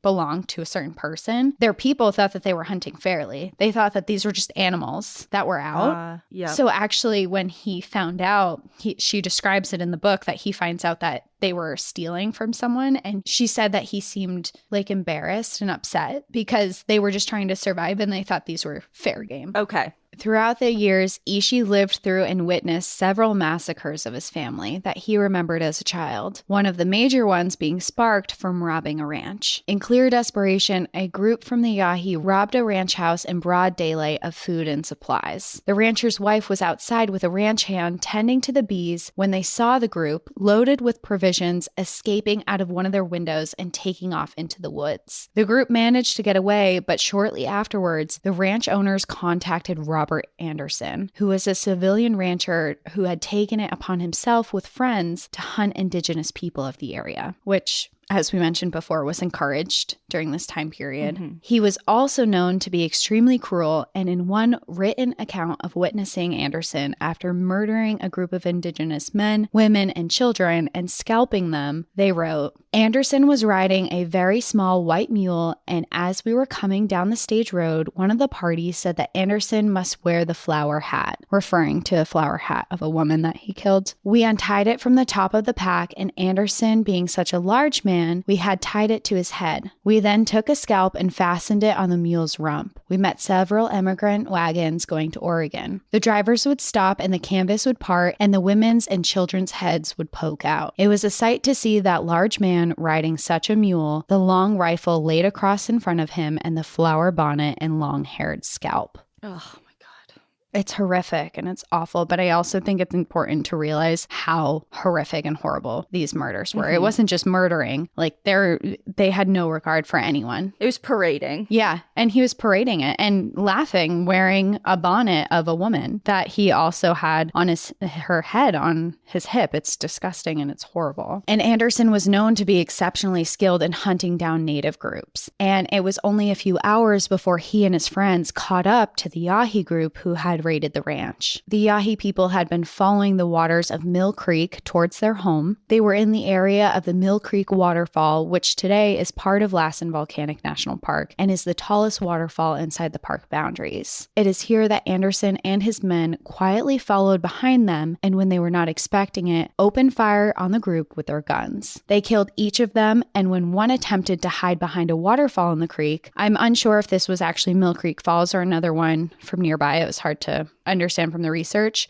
belonged to a certain person. Their people thought that they were hunting fairly. They thought that these were just animals that were out. Yep. So actually when he found out, she describes it in the book that he finds out that they were stealing from someone. And she said that he seemed like embarrassed and upset because they were just trying to survive and they thought these were fair game. Okay. Throughout the years, Ishi lived through and witnessed several massacres of his family that he remembered as a child, one of the major ones being sparked from robbing a ranch. In clear desperation, a group from the Yahi robbed a ranch house in broad daylight of food and supplies. The rancher's wife was outside with a ranch hand tending to the bees when they saw the group, loaded with provisions, escaping out of one of their windows and taking off into the woods. The group managed to get away, but shortly afterwards, the ranch owners contacted Robert Anderson, who was a civilian rancher who had taken it upon himself with friends to hunt indigenous people of the area, which, as we mentioned before, was encouraged during this time period. Mm-hmm. He was also known to be extremely cruel, and in one written account of witnessing Anderson after murdering a group of indigenous men, women, and children and scalping them, they wrote, "Anderson was riding a very small white mule, and as we were coming down the stage road, one of the parties said that Anderson must wear the flower hat," referring to a flower hat of a woman that he killed. "We untied it from the top of the pack, and Anderson, being such a large man, we had tied it to his head. We then took a scalp and fastened it on the mule's rump. We met several immigrant wagons going to Oregon. The drivers would stop and the canvas would part and the women's and children's heads would poke out. It was a sight to see that large man riding such a mule, the long rifle laid across in front of him and the flower bonnet and long-haired scalp." Oh my God. It's horrific and it's awful, but I also think it's important to realize how horrific and horrible these murders were. It wasn't just murdering. Like they had no regard for anyone. It was parading. Yeah, and he was parading it and laughing, wearing a bonnet of a woman that he also had on her head on his hip. It's disgusting and it's horrible. And Anderson was known to be exceptionally skilled in hunting down native groups. And it was only a few hours before he and his friends caught up to the Yahi group who had raided the ranch. The Yahi people had been following the waters of Mill Creek towards their home. They were in the area of the Mill Creek waterfall, which today is part of Lassen Volcanic National Park and is the tallest waterfall inside the park boundaries. It is here that Anderson and his men quietly followed behind them, and when they were not expecting it, opened fire on the group with their guns. They killed each of them, and when one attempted to hide behind a waterfall in the creek, I'm unsure if this was actually Mill Creek Falls or another one from nearby. It was hard to understand from the research,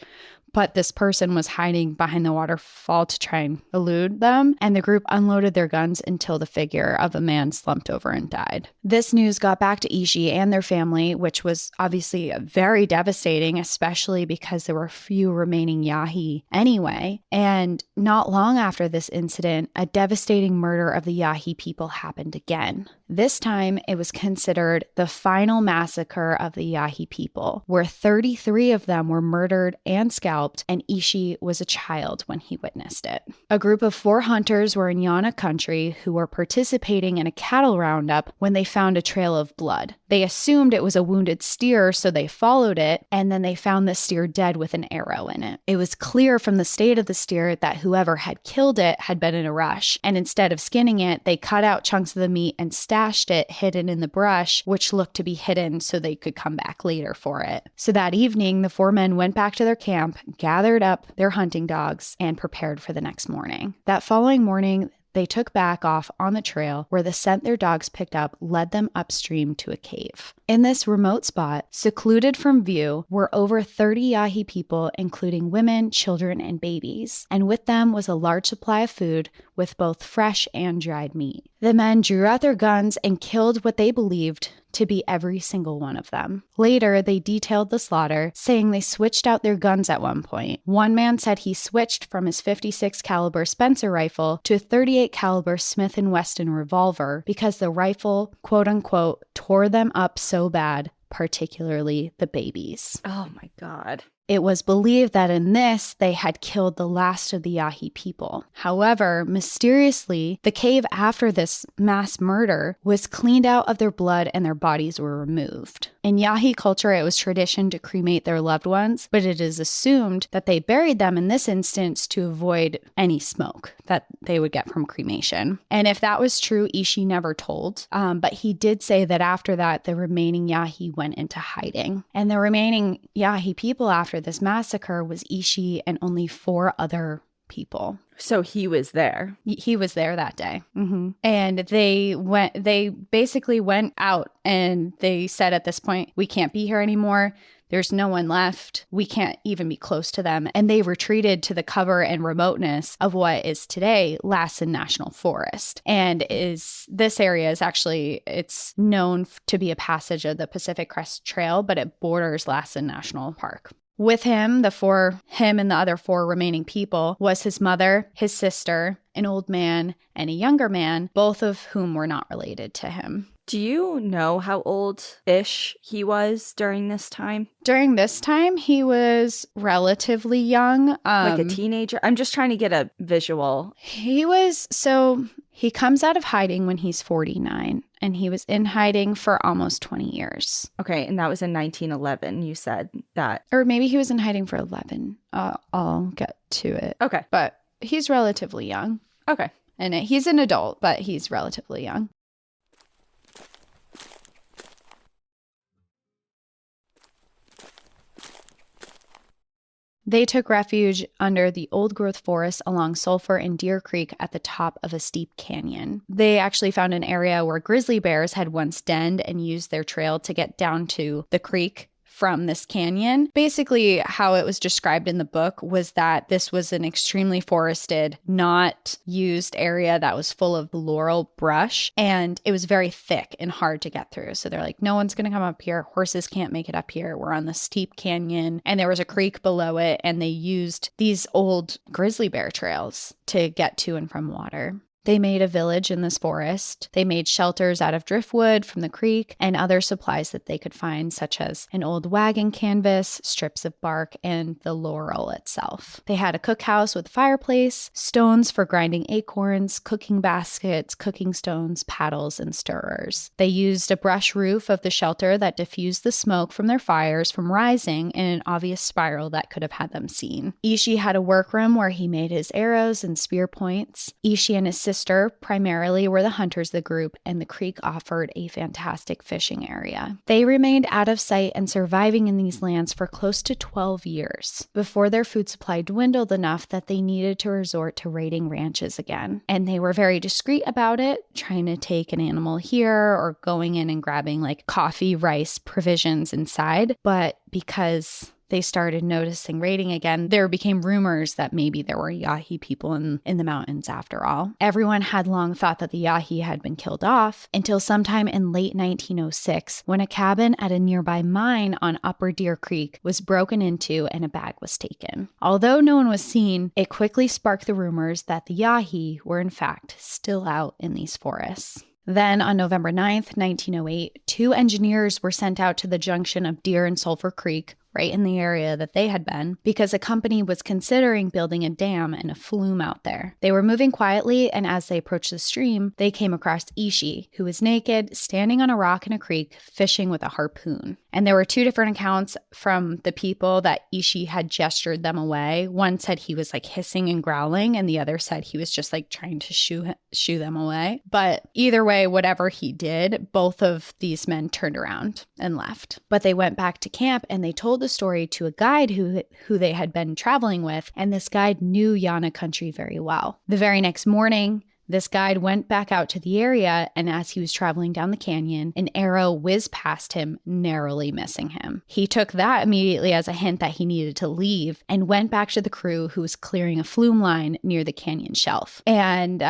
but this person was hiding behind the waterfall to try and elude them, and the group unloaded their guns until the figure of a man slumped over and died. This news got back to Ishi and their family, which was obviously very devastating, especially because there were few remaining Yahi anyway. And not long after this incident, a devastating murder of the Yahi people happened again. This time, it was considered the final massacre of the Yahi people, where 33 of them were murdered and scalped, and Ishi was a child when he witnessed it. A group of 4 hunters were in Yana country who were participating in a cattle roundup when they found a trail of blood. They assumed it was a wounded steer, so they followed it, and then they found the steer dead with an arrow in it. It was clear from the state of the steer that whoever had killed it had been in a rush, and instead of skinning it, they cut out chunks of the meat and stashed it hidden in the brush, which looked to be hidden so they could come back later for it. So that evening, the 4 men went back to their camp, gathered up their hunting dogs, and prepared for the next morning. That following morning, they took back off on the trail where the scent their dogs picked up led them upstream to a cave. In this remote spot, secluded from view, were over 30 Yahi people, including women, children, and babies. And with them was a large supply of food with both fresh and dried meat. The men drew out their guns and killed what they believed to be every single one of them. Later, they detailed the slaughter, saying they switched out their guns at one point. One man said he switched from his 56 caliber Spencer rifle to a 38 caliber Smith & Wesson revolver because the rifle, quote unquote, tore them up so bad, particularly the babies. Oh my God. It was believed that in this, they had killed the last of the Yahi people. However, mysteriously, the cave after this mass murder was cleaned out of their blood and their bodies were removed. In Yahi culture, it was tradition to cremate their loved ones, but it is assumed that they buried them in this instance to avoid any smoke that they would get from cremation. And if that was true, Ishi never told, but he did say that after that, the remaining Yahi went into hiding. And the remaining Yahi people after this massacre was Ishi and only 4 other people. So he was there. He was there that day. Mm-hmm. And they basically went out and they said at this point, we can't be here anymore. There's no one left. We can't even be close to them. And they retreated to the cover and remoteness of what is today Lassen National Forest. And this area is actually, it's known to be a passage of the Pacific Crest Trail, but it borders Lassen National Park. With him, him and the other 4 remaining people was his mother, his sister, an old man, and a younger man, both of whom were not related to him. Do you know how old-ish he was during this time? During this time, he was relatively young. Like a teenager? I'm just trying to get a visual. He comes out of hiding when he's 49, and he was in hiding for almost 20 years. Okay, and that was in 1911, you said that. Or maybe he was in hiding for 11. I'll get to it. Okay. But he's relatively young. Okay. And he's an adult, but he's relatively young. They took refuge under the old-growth forest along Sulphur and Deer Creek at the top of a steep canyon. They actually found an area where grizzly bears had once denned and used their trail to get down to the creek from this canyon. Basically, how it was described in the book was that this was an extremely forested, not used area that was full of laurel brush, and it was very thick and hard to get through. So they're like, no one's going to come up here. Horses can't make it up here. We're on the steep canyon, and there was a creek below it, and they used these old grizzly bear trails to get to and from water. They made a village in this forest. They made shelters out of driftwood from the creek and other supplies that they could find, such as an old wagon canvas, strips of bark, and the laurel itself. They had a cookhouse with a fireplace, stones for grinding acorns, cooking baskets, cooking stones, paddles, and stirrers. They used a brush roof of the shelter that diffused the smoke from their fires from rising in an obvious spiral that could have had them seen. Ishi had a workroom where he made his arrows and spear points. Ishi and his sister primarily were the hunters of the group, and the creek offered a fantastic fishing area. They remained out of sight and surviving in these lands for close to 12 years before their food supply dwindled enough that they needed to resort to raiding ranches again. And they were very discreet about it, trying to take an animal here or going in and grabbing like coffee, rice, provisions inside. But because they started noticing raiding again, there became rumors that maybe there were Yahi people in the mountains after all. Everyone had long thought that the Yahi had been killed off until sometime in late 1906 when a cabin at a nearby mine on Upper Deer Creek was broken into and a bag was taken. Although no one was seen, it quickly sparked the rumors that the Yahi were in fact still out in these forests. Then, on November 9th, 1908, 2 engineers were sent out to the junction of Deer and Sulphur Creek, right in the area that they had been, because a company was considering building a dam and a flume out there. They were moving quietly, and as they approached the stream, they came across Ishi, who was naked, standing on a rock in a creek, fishing with a harpoon. And there were 2 different accounts from the people that Ishi had gestured them away. One said he was like hissing and growling, and the other said he was just like trying to shoo them away. But either way, whatever he did, both of these men turned around and left. But they went back to camp and they told the story to a guide who they had been traveling with, and this guide knew Yana country very well. The very next morning, this guide went back out to the area, and as he was traveling down the canyon, an arrow whizzed past him, narrowly missing him. He took that immediately as a hint that he needed to leave and went back to the crew who was clearing a flume line near the canyon shelf. And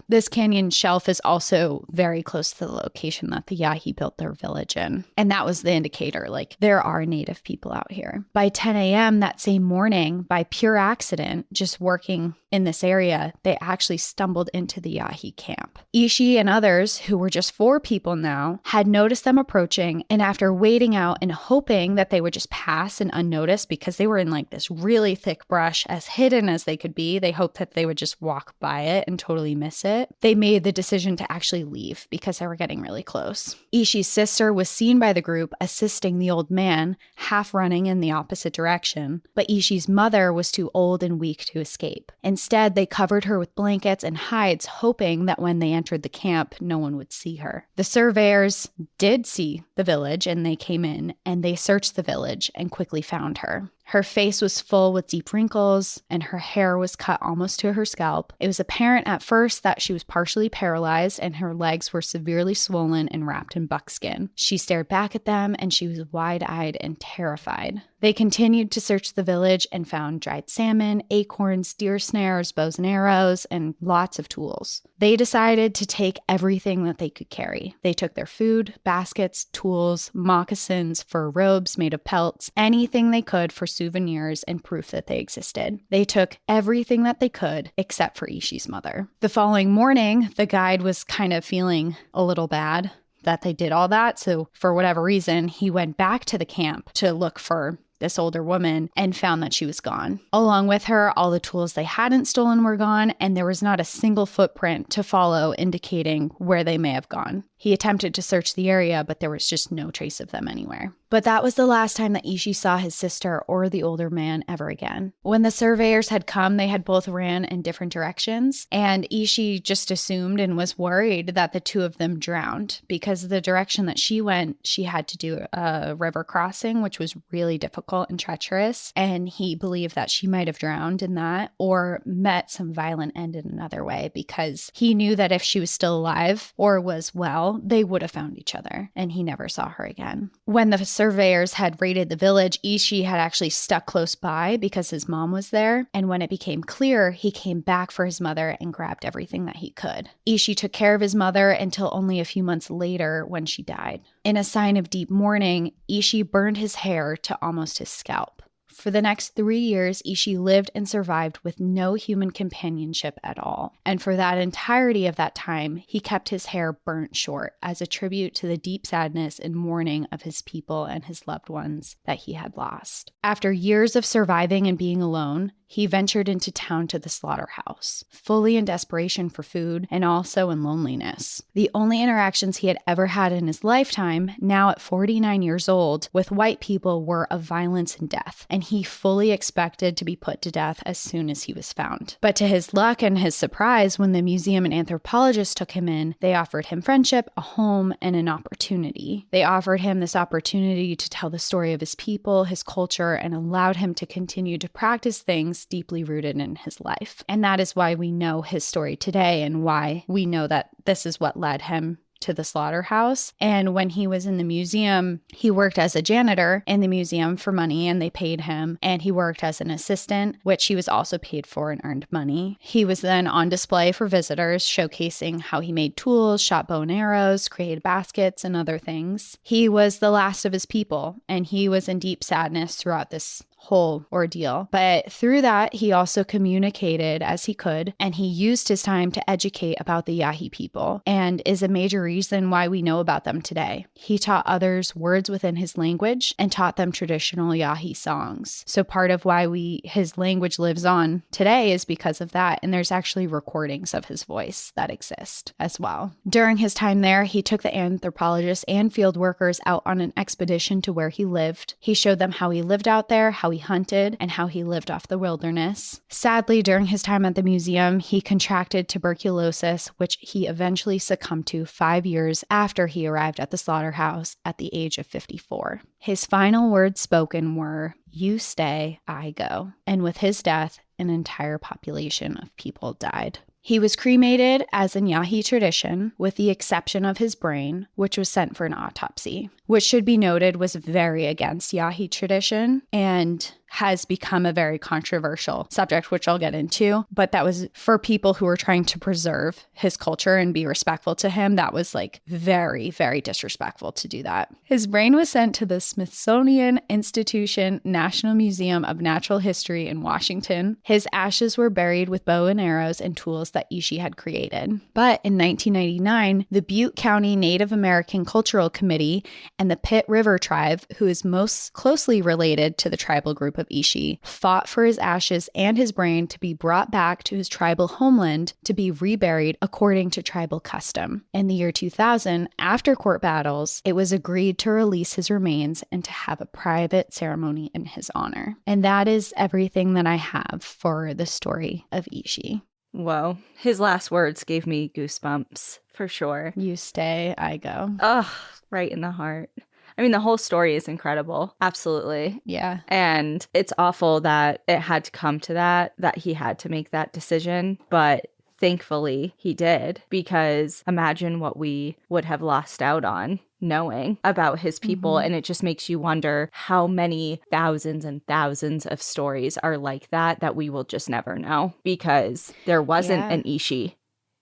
this canyon shelf is also very close to the location that the Yahi built their village in. And that was the indicator, like, there are native people out here. By 10 a.m. that same morning, by pure accident, just working in this area, they actually stumbled into the Yahi camp. Ishi and others, who were just 4 people now, had noticed them approaching, and after waiting out and hoping that they would just pass and unnoticed because they were in like this really thick brush, as hidden as they could be, they hoped that they would just walk by it and totally miss it. They made the decision to actually leave because they were getting really close. Ishi's sister was seen by the group assisting the old man, half running in the opposite direction, but Ishi's mother was too old and weak to escape. Instead, they covered her with blankets and hides, hoping that when they entered the camp, no one would see her. The surveyors did see the village, and they came in, and they searched the village and quickly found her. Her face was full with deep wrinkles, and her hair was cut almost to her scalp. It was apparent at first that she was partially paralyzed, and her legs were severely swollen and wrapped in buckskin. She stared back at them, and she was wide-eyed and terrified. They continued to search the village and found dried salmon, acorns, deer snares, bows and arrows, and lots of tools. They decided to take everything that they could carry. They took their food, baskets, tools, moccasins, fur robes made of pelts, anything they could for souvenirs and proof that they existed. They took everything that they could except for Ishi's mother. The following morning, the guide was kind of feeling a little bad that they did all that. So for whatever reason, he went back to the camp to look for this older woman and found that she was gone. Along with her, all the tools they hadn't stolen were gone, and there was not a single footprint to follow indicating where they may have gone. He attempted to search the area, but there was just no trace of them anywhere. But that was the last time that Ishi saw his sister or the older man ever again. When the surveyors had come, they had both ran in different directions, and Ishi just assumed and was worried that the 2 of them drowned because of the direction that she went. She had to do a river crossing, which was really difficult and treacherous, and he believed that she might have drowned in that or met some violent end in another way, because he knew that if she was still alive or was well, they would have found each other, and he never saw her again. When the surveyors had raided the village, Ishi had actually stuck close by because his mom was there. And when it became clear, he came back for his mother and grabbed everything that he could. Ishi took care of his mother until only a few months later when she died. In a sign of deep mourning, Ishi burned his hair to almost his scalp. For the next 3 years, Ishi lived and survived with no human companionship at all. And for that entirety of that time, he kept his hair burnt short as a tribute to the deep sadness and mourning of his people and his loved ones that he had lost. After years of surviving and being alone, he ventured into town to the slaughterhouse, fully in desperation for food and also in loneliness. The only interactions he had ever had in his lifetime, now at 49 years old, with white people were of violence and death, and he fully expected to be put to death as soon as he was found. But to his luck and his surprise, when the museum and anthropologists took him in, they offered him friendship, a home, and an opportunity. They offered him this opportunity to tell the story of his people, his culture, and allowed him to continue to practice things deeply rooted in his life. And that is why we know his story today and why we know that this is what led him to the slaughterhouse. And when he was in the museum, he worked as a janitor in the museum for money and they paid him. And he worked as an assistant, which he was also paid for and earned money. He was then on display for visitors, showcasing how he made tools, shot bow and arrows, created baskets, and other things. He was the last of his people, and he was in deep sadness throughout this whole ordeal. But through that, he also communicated as he could, and he used his time to educate about the Yahi people, and is a major reason why we know about them today. He taught others words within his language and taught them traditional Yahi songs. So part of why his language lives on today is because of that, and there's actually recordings of his voice that exist as well. During his time there, he took the anthropologists and field workers out on an expedition to where he lived. He showed them how he lived out there, how he hunted, and how he lived off the wilderness. Sadly, during his time at the museum, he contracted tuberculosis, which he eventually succumbed to 5 years after he arrived at the slaughterhouse at the age of 54. His final words spoken were, "You stay, I go." And with his death, an entire population of people died. He was cremated as in Yahi tradition, with the exception of his brain, which was sent for an autopsy, which should be noted was very against Yahi tradition and has become a very controversial subject, which I'll get into. But that was for people who were trying to preserve his culture and be respectful to him. That was like very, very disrespectful to do that. His brain was sent to the Smithsonian Institution National Museum of Natural History in Washington. His ashes were buried with bow and arrows and tools that Ishi had created. But in 1999, the Butte County Native American Cultural Committee and the Pitt River Tribe, who is most closely related to the tribal group of Ishi, fought for his ashes and his brain to be brought back to his tribal homeland to be reburied according to tribal custom. In the year 2000, after court battles, it was agreed to release his remains and to have a private ceremony in his honor. And that is everything that I have for the story of Ishi. Whoa. His last words gave me goosebumps, for sure. You stay, I go. Ugh, right in the heart. I mean, the whole story is incredible. Absolutely. Yeah. And it's awful that it had to come to that he had to make that decision. But thankfully he did, because imagine what we would have lost out on knowing about his people. And it just makes you wonder how many thousands and thousands of stories are like that we will just never know, because there wasn't an Ishi,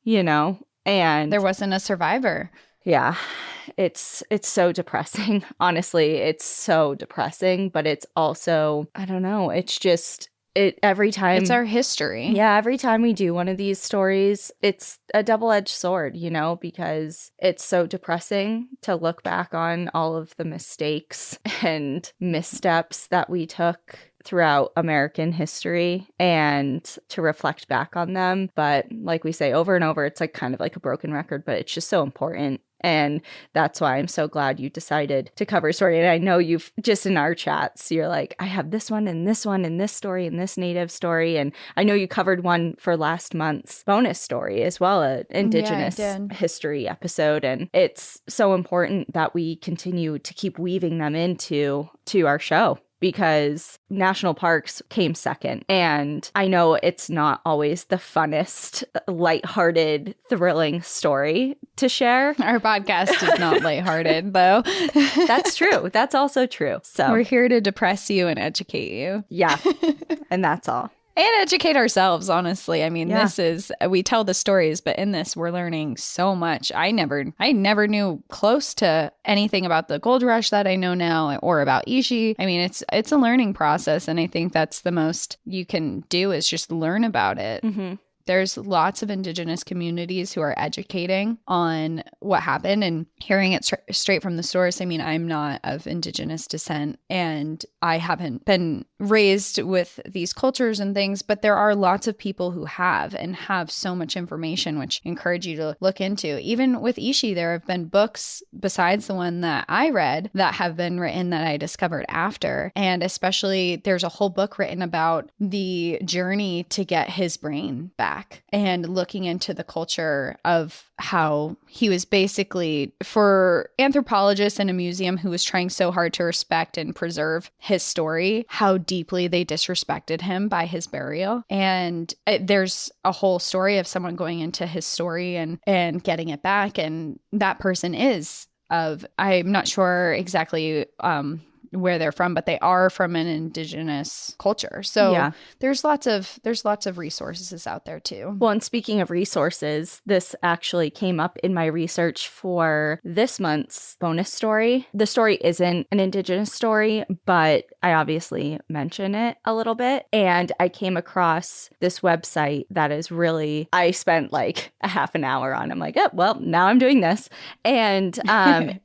and there wasn't a survivor. Yeah, it's so depressing. Honestly, it's so depressing, but it's also, I don't know, it's just, every time. It's our history. Yeah, every time we do one of these stories, it's a double-edged sword, because it's so depressing to look back on all of the mistakes and missteps that we took throughout American history and to reflect back on them. But like we say over and over, it's like kind of like a broken record, but it's just so important. And that's why I'm so glad you decided to cover a story. And I know you've just in our chats, you're like, I have this one and this one and this story and this native story. And I know you covered one for last month's bonus story as well, an indigenous history episode. And it's so important that we continue to keep weaving them into our show. because national parks came second. And I know it's not always the funnest, lighthearted, thrilling story to share. Our podcast is not lighthearted, though. That's true. That's also true. So we're here to depress you and educate you. Yeah. And that's all. And educate ourselves, honestly. I mean, we tell the stories, but in this, we're learning so much. I never knew close to anything about the gold rush that I know now or about Ishi. I mean, it's a learning process. And I think that's the most you can do is just learn about it. Mm-hmm. There's lots of indigenous communities who are educating on what happened and hearing it straight from the source. I mean, I'm not of indigenous descent and I haven't been raised with these cultures and things, but there are lots of people who have and have so much information, which I encourage you to look into. Even with Ishi, there have been books besides the one that I read that have been written that I discovered after. And especially there's a whole book written about the journey to get his brain back. And looking into the culture of how he was basically, for anthropologists in a museum who was trying so hard to respect and preserve his story, how deeply they disrespected him by his burial. And there's a whole story of someone going into his story and getting it back. And that person I'm not sure exactly where they're from, but they are from an indigenous culture. So there's lots of resources out there too. Well, and speaking of resources, this actually came up in my research for this month's bonus story. The story isn't an indigenous story, but I obviously mention it a little bit. And I came across this website that is really, I spent like a half an hour on. I'm like, oh, well, now I'm doing this. And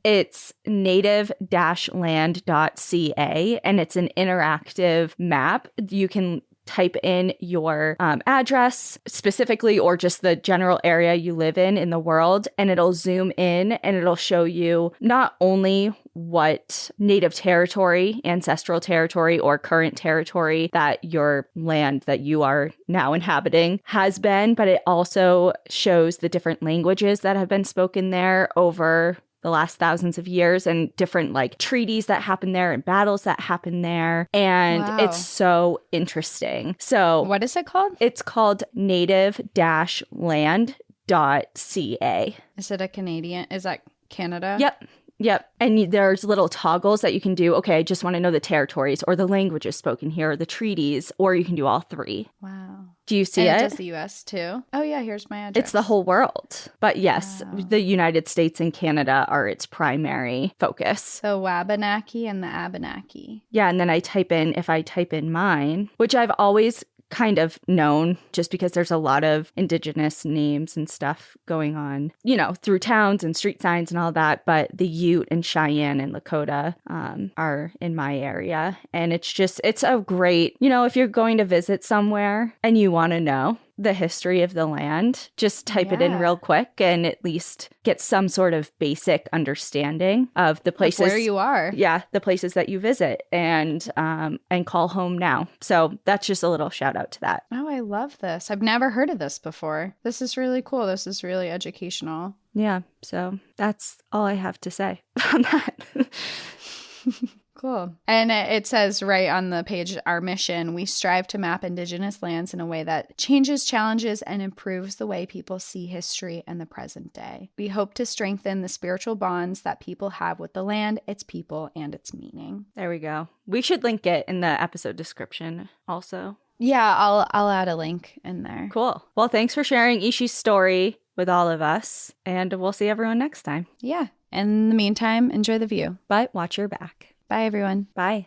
it's native-land.ca, and it's an interactive map. You can type in your address specifically or just the general area you live in the world, and it'll zoom in and it'll show you not only what native territory, ancestral territory, or current territory that your land that you are now inhabiting has been, but it also shows the different languages that have been spoken there over the last thousands of years and different like treaties that happen there and battles that happen there. And it's so interesting. So what is it called? It's called native-land.ca. Is it a Canadian? Is that Canada? Yep. And there's little toggles that you can do. Okay, I just want to know the territories or the languages spoken here, or the treaties, or you can do all three. Wow. Do you see and it? It does the US too? Oh yeah, here's my address. It's the whole world. But yes, the United States and Canada are its primary focus. The Wabanaki and the Abenaki. Yeah, and then if I type in mine, which I've always kind of known just because there's a lot of indigenous names and stuff going on, through towns and street signs and all that. But the Ute and Cheyenne and Lakota are in my area. And it's a great, if you're going to visit somewhere and you want to know the history of the land, just type it in real quick and at least get some sort of basic understanding of the places where you are. Yeah, the places that you visit and call home now. So that's just a little shout out to that. Oh, I love this. I've never heard of this before. This is really cool. This is really educational. Yeah, so that's all I have to say on that. Cool. And it says right on the page, our mission, we strive to map indigenous lands in a way that changes, challenges, and improves the way people see history and the present day. We hope to strengthen the spiritual bonds that people have with the land, its people, and its meaning. There we go. We should link it in the episode description also. Yeah, I'll add a link in there. Cool. Well, thanks for sharing Ishi's story with all of us, and we'll see everyone next time. Yeah. In the meantime, enjoy the view. But watch your back. Bye, everyone. Bye.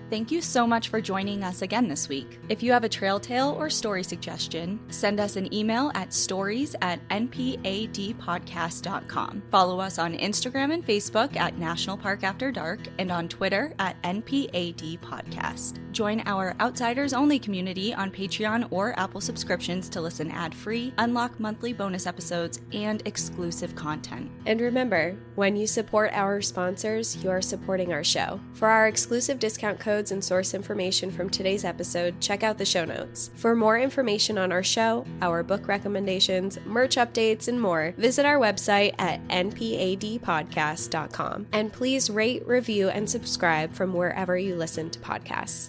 Thank you so much for joining us again this week. If you have a trail tale or story suggestion, send us an email at stories@npadpodcast.com. Follow us on Instagram and Facebook at National Park After Dark and on Twitter at NPAD Podcast. Join our Outsiders Only community on Patreon or Apple subscriptions to listen ad-free, unlock monthly bonus episodes, and exclusive content. And remember, when you support our sponsors, you are supporting our show. For our exclusive discount code, notes and source information from today's episode, check out the show notes. For more information on our show, our book recommendations, merch updates, and more, visit our website at npadpodcast.com. And please rate, review, and subscribe from wherever you listen to podcasts.